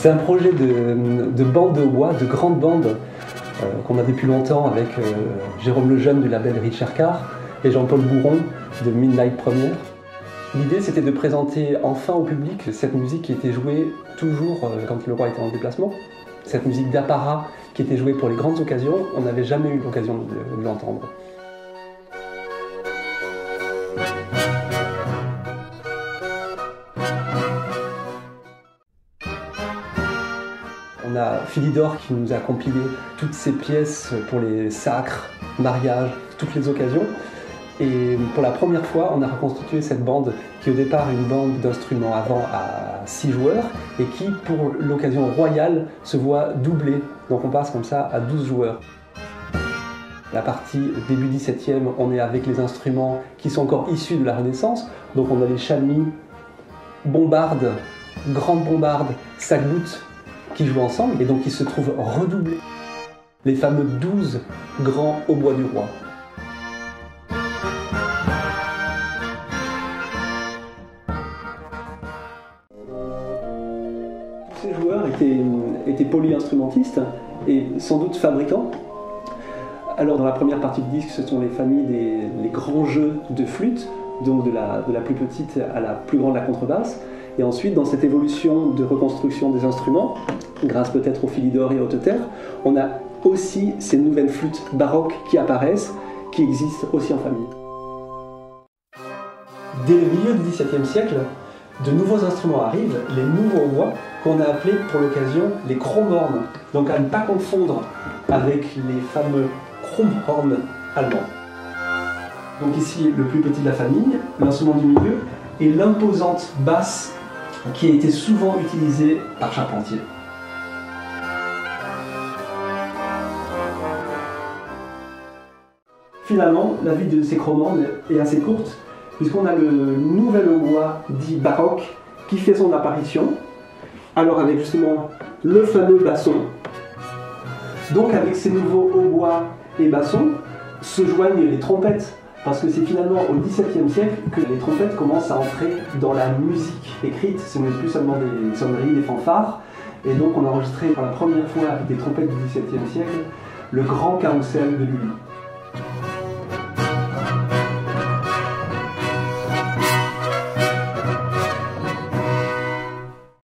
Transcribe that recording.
C'est un projet de bande de hautbois, de grande bande, qu'on a depuis longtemps avec Jérôme Lejeune du label Richard Carr et Jean-Paul Bourron de Midnight Première. L'idée, c'était de présenter enfin au public cette musique qui était jouée toujours quand le roi était en déplacement. Cette musique d'apparat qui était jouée pour les grandes occasions, on n'avait jamais eu l'occasion de l'entendre. On a Philidor qui nous a compilé toutes ces pièces pour les sacres, mariages, toutes les occasions. Et pour la première fois, on a reconstitué cette bande qui au départ est une bande d'instruments avant à 6 joueurs et qui, pour l'occasion royale, se voit doublée. Donc on passe comme ça à 12 joueurs. La partie début 17e, on est avec les instruments qui sont encore issus de la Renaissance. Donc on a les chamis, bombardes, grandes bombardes, sac-boutes qui jouent ensemble et donc qui se trouvent redoublés. Les fameux 12 grands hautbois du roi. Ces joueurs étaient polyinstrumentistes et sans doute fabricants. Alors dans la première partie du disque, ce sont les familles les grands jeux de flûte, donc de la plus petite à la plus grande, la contrebasse. Et ensuite, dans cette évolution de reconstruction des instruments, grâce peut-être au Philidor et au Teuter, on a aussi ces nouvelles flûtes baroques qui apparaissent, qui existent aussi en famille. Dès le milieu du XVIIe siècle, de nouveaux instruments arrivent, les nouveaux hautbois, qu'on a appelés pour l'occasion les chromhorns. Donc à ne pas confondre avec les fameux Krummhorn allemands. Donc ici, le plus petit de la famille, l'instrument du milieu, et l'imposante basse qui a été souvent utilisée par Charpentier. Finalement, la vie de ces chromhorns est assez courte, puisqu'on a le nouvel hautbois dit baroque qui fait son apparition, alors avec justement le fameux basson. Donc avec ces nouveaux hautbois et bassons se joignent les trompettes, parce que c'est finalement au XVIIe siècle que les trompettes commencent à entrer dans la musique écrite. Ce n'est plus seulement des sonneries, des fanfares, et donc on a enregistré pour la première fois avec des trompettes du XVIIe siècle le grand carrousel de Lully.